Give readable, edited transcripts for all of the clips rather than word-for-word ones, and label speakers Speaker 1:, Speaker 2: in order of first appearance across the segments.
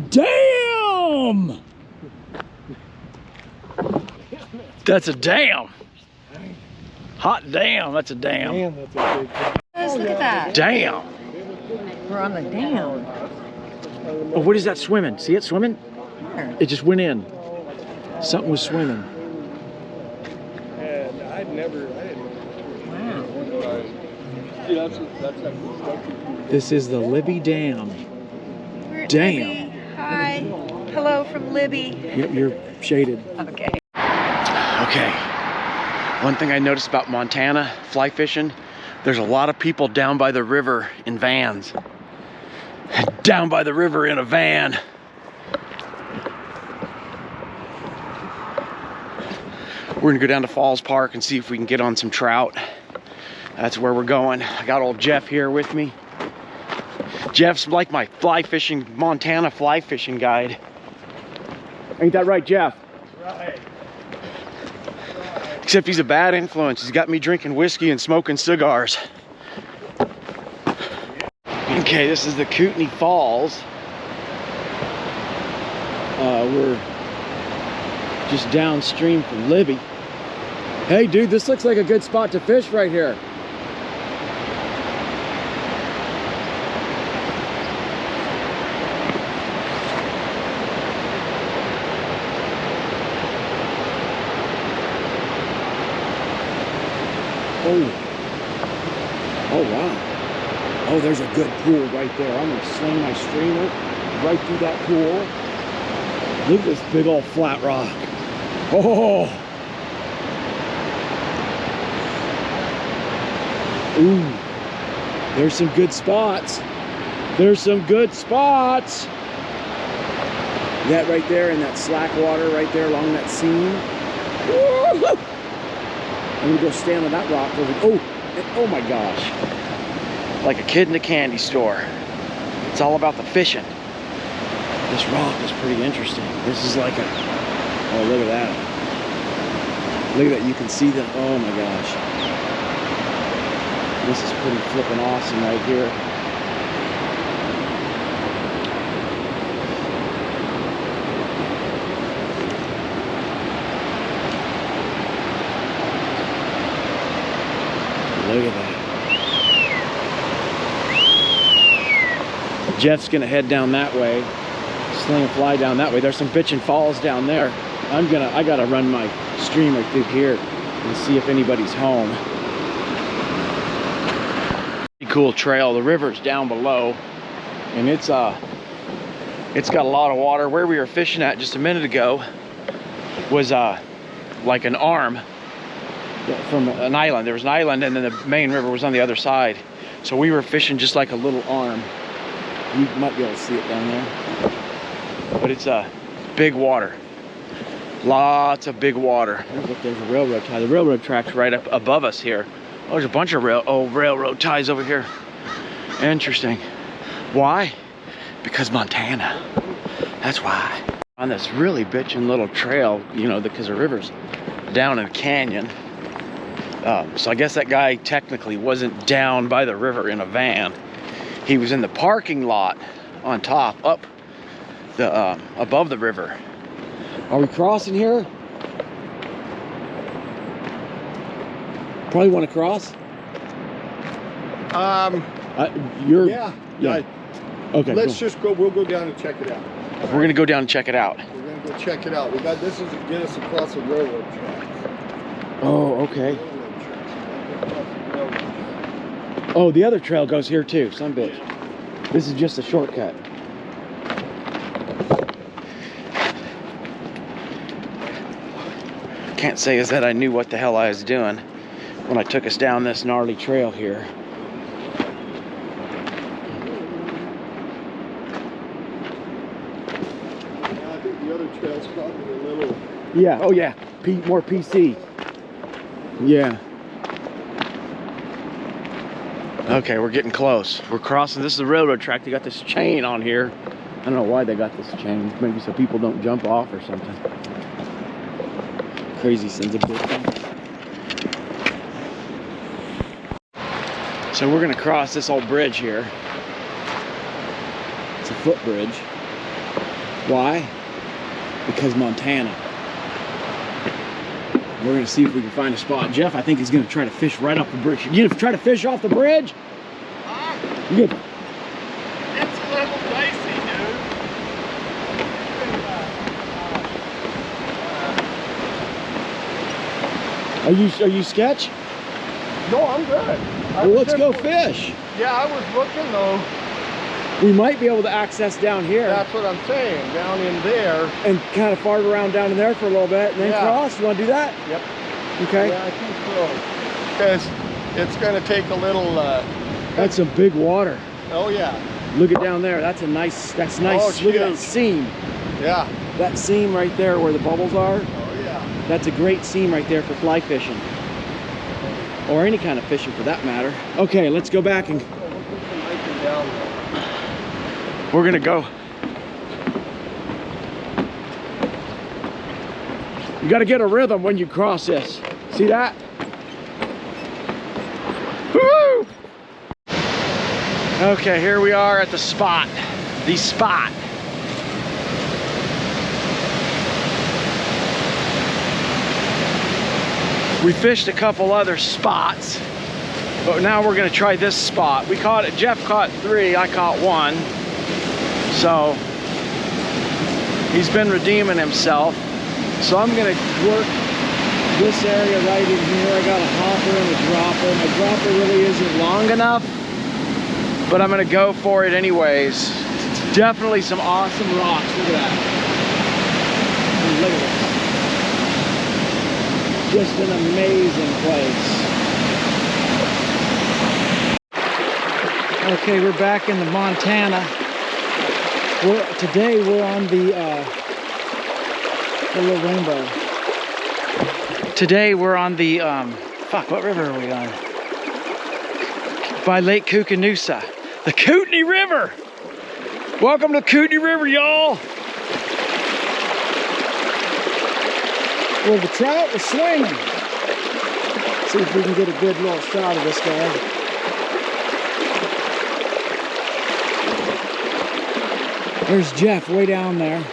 Speaker 1: Damn! That's a damn. Hot damn, that's a damn.
Speaker 2: Damn, that's a big thing.
Speaker 3: Guys, look at that.
Speaker 1: Damn.
Speaker 3: We're on the dam.
Speaker 1: Oh, what is that swimming? See it swimming?
Speaker 3: Where?
Speaker 1: It just went in. Something was swimming.
Speaker 2: And I didn't.
Speaker 3: Wow.
Speaker 2: Yeah, that's
Speaker 1: This is the Libby Dam.
Speaker 3: We're at
Speaker 1: Damn.
Speaker 3: Libby. Hi. Hello from Libby.
Speaker 1: Yep, you're shaded.
Speaker 3: Okay.
Speaker 1: Okay. One thing I noticed about Montana fly fishing, there's a lot of people down by the river in vans. Down by the river in a van. We're gonna go down to Falls Park and see if we can get on some trout. That's where we're going. I got old Jeff here with me. Jeff's like my fly fishing, Montana fly fishing guide. Ain't that right, Jeff?
Speaker 2: right.
Speaker 1: Except he's a bad influence. He's got me drinking whiskey and smoking cigars. Okay, this is the Kootenai Falls. We're just downstream from Libby. Hey dude, this looks like a good spot to fish right here. Oh wow. Oh, there's a good pool right there. I'm gonna sling my streamer right through that pool. Look at this big old flat rock. Oh. Ooh. There's some good spots. There's some good spots. That right there in that slack water right there along that seam. Woo! I'm gonna go stand on that rock over. Oh my gosh. Like a kid in a candy store. It's all about the fishing. This rock is pretty interesting. This is like a, oh look at that. Look at that, you can see the, oh my gosh. This is pretty flippin' awesome right here. Look at that. Jeff's gonna head down that way, sling a fly down that way. There's some bitchin' falls down there. I gotta run my streamer through here and see if anybody's home. Pretty cool trail. The river's down below, and it's got a lot of water. Where we were fishing at just a minute ago was like an arm from an island. There was an island, and then the main river was on the other side. So we were fishing just like a little arm. You might be able to see it down there. But it's big water. Lots of big water. Look, there's a railroad tie. The railroad track's right up above us here. Oh, there's a bunch of railroad ties over here. Interesting. Why? Because Montana. That's why. On this really bitchin' little trail, you know, because the river's down in a canyon. So I guess that guy technically wasn't down by the river in a van. He was in the parking lot on top, up the above the river. Are we crossing here? Probably want to cross.
Speaker 2: Yeah.
Speaker 1: Okay.
Speaker 2: Let's just go. We'll go down and check it out.
Speaker 1: We're gonna go down and check it out.
Speaker 2: We're gonna go check it out. This is to get us across the railroad tracks.
Speaker 1: Oh, okay. Oh, the other trail goes here too, son bitch. This is just a shortcut. Can't say is that I knew what the hell I was doing when I took us down this gnarly trail here.
Speaker 2: Yeah, I think the other trail's probably a little.
Speaker 1: Yeah, oh yeah, more PC. Yeah. Okay, we're getting close. We're crossing, this is the railroad track. They got this chain on here. I don't know why they got this chain. Maybe so people don't jump off or something. Crazy sons of bitches. So we're gonna cross this old bridge here. It's a footbridge. Why? Because Montana. We're gonna see if we can find a spot. Jeff, I think he's gonna try to fish right off the bridge. You gonna try to fish off the bridge? You gonna...
Speaker 2: It's a little dicey, dude.
Speaker 1: Are you sketch?
Speaker 2: No, I'm good.
Speaker 1: Well, let's go fish.
Speaker 2: Yeah, I was looking though.
Speaker 1: We might be able to access down here.
Speaker 2: That's what I'm saying, down in there.
Speaker 1: And kind of fart around down in there for a little bit and then cross. You want to do that?
Speaker 2: Yep.
Speaker 1: Okay.
Speaker 2: Yeah, I think so. Because it's going to take a little...
Speaker 1: That's some big water.
Speaker 2: Oh, yeah.
Speaker 1: Look at down there. That's nice.
Speaker 2: Oh,
Speaker 1: Look at that seam.
Speaker 2: Yeah.
Speaker 1: That seam right there where the bubbles are.
Speaker 2: Oh, yeah.
Speaker 1: That's a great seam right there for fly fishing. Or any kind of fishing for that matter. Okay, let's go back and... We're gonna go. You gotta get a rhythm when you cross this. See that? Woo! Okay, here we are at the spot. The spot. We fished a couple other spots, but now we're gonna try this spot. We caught it, Jeff caught 3, I caught 1. So he's been redeeming himself. So I'm gonna work this area right in here. I got a hopper and a dropper. My dropper really isn't long enough, but I'm gonna go for it anyways. It's definitely some awesome rocks. Look at that. And look at this. Just an amazing place. Okay, we're back in the Montana. Today we're on the little rainbow. Today we're on the, fuck, what river are we on? By Lake Kootenai, the Kootenai River. Welcome to Kootenai River, y'all. Well, the trout is swinging. See if we can get a good little shot of this guy. There's Jeff way down there.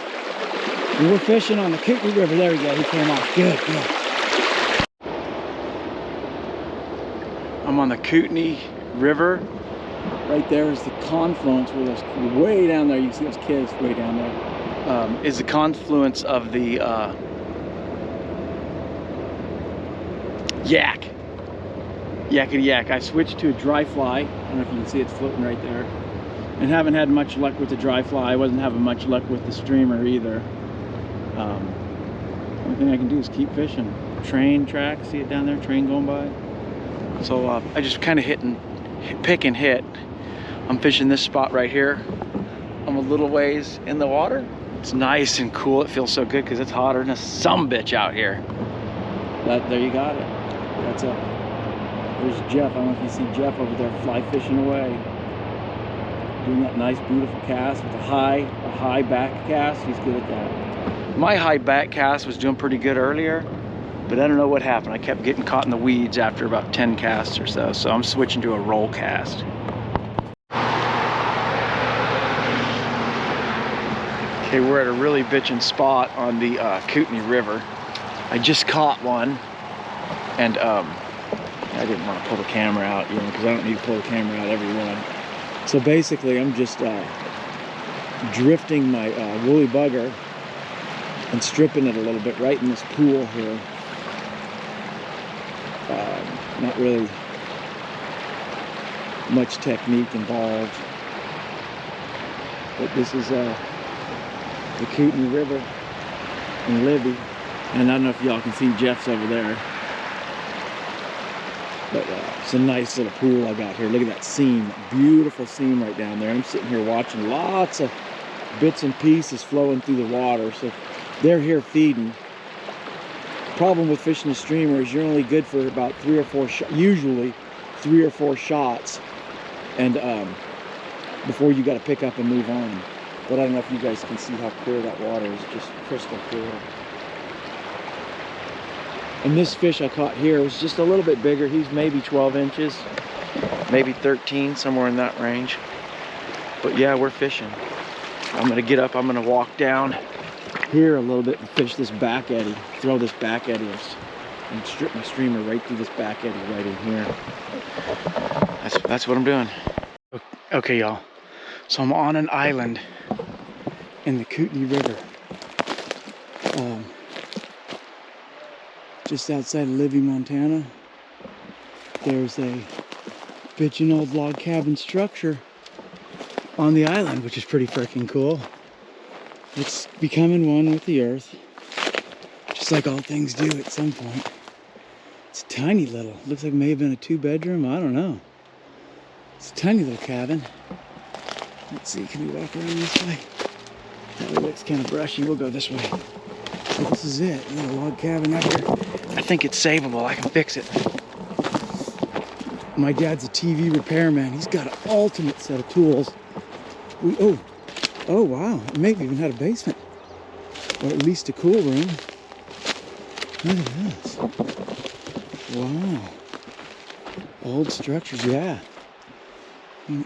Speaker 1: And we're fishing on the Kootenai River. There we go, he came off. Good, good. I'm on the Kootenai River. Right there is the confluence where those, way down there, you can see those kids way down there. Is the confluence of the yak. Yakety yak. I switched to a dry fly. I don't know if you can see it's floating right there. And haven't had much luck with the dry fly. I wasn't having much luck with the streamer either. Only thing I can do is keep fishing. Train track, see it down there? Train going by. So I just kind of pick and hit. I'm fishing this spot right here. I'm a little ways in the water. It's nice and cool. It feels so good because it's hotter than a sumbitch out here. There you got it. That's it. There's Jeff. I don't know if you see Jeff over there fly fishing away. Doing that nice, beautiful cast with a high back cast. He's good at that. My high back cast was doing pretty good earlier, but I don't know what happened. I kept getting caught in the weeds after about 10 casts or so, so I'm switching to a roll cast. Okay, we're at a really bitchin' spot on the Kootenai River. I just caught one, and I didn't want to pull the camera out, you know, because I don't need to pull the camera out every one. So basically, I'm just drifting my woolly bugger and stripping it a little bit right in this pool here. Not really much technique involved, but this is the Kootenai River in Libby, and I don't know if y'all can see Jeff's over there. But it's a nice little pool I got here. Look at that seam, beautiful seam right down there. I'm sitting here watching lots of bits and pieces flowing through the water. So they're here feeding. Problem with fishing a streamer is you're only good for about 3 or 4 shots, usually 3 or 4 shots, and before you got to pick up and move on. But I don't know if you guys can see how clear that water is, just crystal clear. And this fish I caught here was just a little bit bigger. He's maybe 12 inches, maybe 13, somewhere in that range. But yeah, we're fishing. I'm gonna get up, I'm gonna walk down here a little bit and fish this back eddy, throw this back eddy and strip my streamer right through this back eddy right in here. That's what I'm doing. Okay, y'all. So I'm on an island in the Kootenai River. Just outside of Libby, Montana. There's a bitchin' old log cabin structure on the island, which is pretty freaking cool. It's becoming one with the earth, just like all things do at some point. It's tiny little, looks like it may have been a 2-bedroom, I don't know. It's a tiny little cabin. Let's see, can we walk around this way? That way looks kind of brushy, we'll go this way. So this is it, a little log cabin out here. I think it's savable, I can fix it. My dad's a TV repairman. He's got an ultimate set of tools. Oh wow, it maybe even had a basement. Or at least a cool room. Look at this. Wow. Old structures, yeah.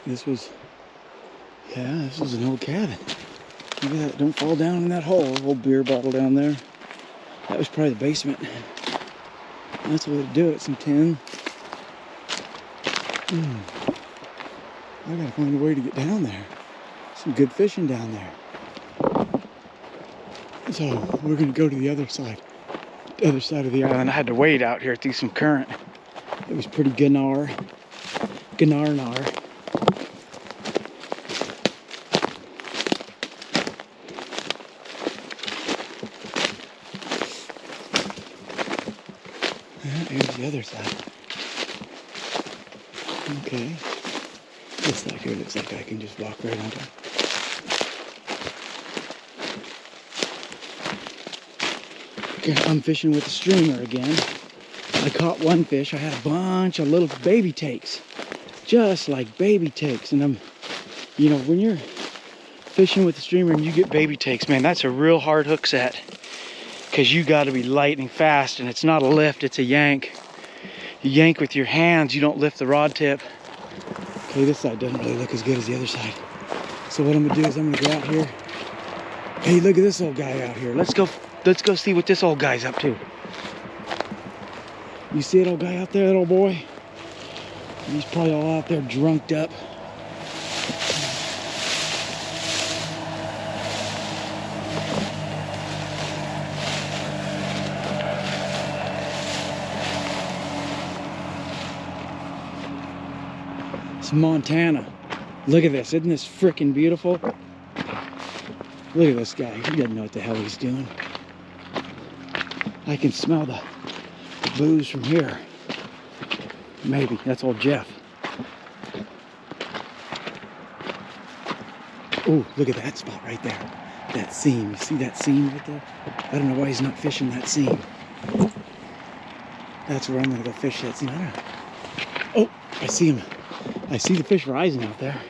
Speaker 1: This was an old cabin. Look at that, don't fall down in that hole. Old beer bottle down there. That was probably the basement. That's the way to do it, some tin. I gotta find a way to get down there. Some good fishing down there. So we're gonna go to the other side of the island. I had to wade out here through some current. It was pretty gnar. Here's the other side. Okay. This side here looks like I can just walk right on top. Okay, I'm fishing with a streamer again. I caught one fish. I had a bunch of little baby takes. Just like baby takes. And you know, when you're fishing with a streamer and you get baby takes, man, that's a real hard hook set. Because you got to be lightning fast, and it's not a lift, it's a yank. You yank with your hands, you don't lift the rod tip. Okay, this side doesn't really look as good as the other side. So what I'm gonna do is I'm gonna go out here. Hey, look at this old guy out here. Let's go see what this old guy's up to. You see that old guy out there, that old boy? He's probably all out there drunked up. It's Montana. Look at this. Isn't this freaking beautiful? Look at this guy. He doesn't know what the hell he's doing. I can smell the booze from here. Maybe. That's old Jeff. Oh, look at that spot right there. That seam. You see that seam right there? I don't know why he's not fishing that seam. That's where I'm going to go fish that seam. Oh, I see him. I see the fish rising out there.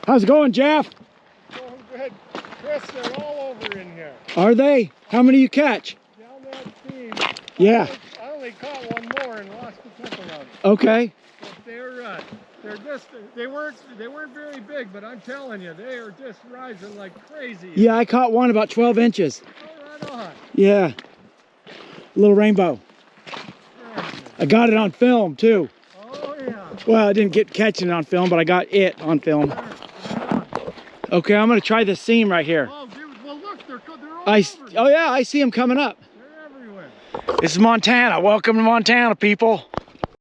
Speaker 1: How's it going, Jeff?
Speaker 2: Going good. Chris, they're all over in here.
Speaker 1: Are they? How many you catch?
Speaker 2: Down that seam.
Speaker 1: Yeah.
Speaker 2: I only caught one more and lost a couple of them.
Speaker 1: Okay.
Speaker 2: But they weren't very big, but I'm telling you, they are just rising like crazy.
Speaker 1: Yeah, I caught one about 12 inches.
Speaker 2: Oh, right on.
Speaker 1: Yeah. Little rainbow. I got it on film too.
Speaker 2: Oh yeah.
Speaker 1: Well, I didn't get catching it on film, but I got it on film. Okay, I'm gonna try this seam right here.
Speaker 2: Oh, dude, well look, they're all over.
Speaker 1: Oh yeah, I see them coming up.
Speaker 2: They're everywhere.
Speaker 1: This is Montana. Welcome to Montana, people.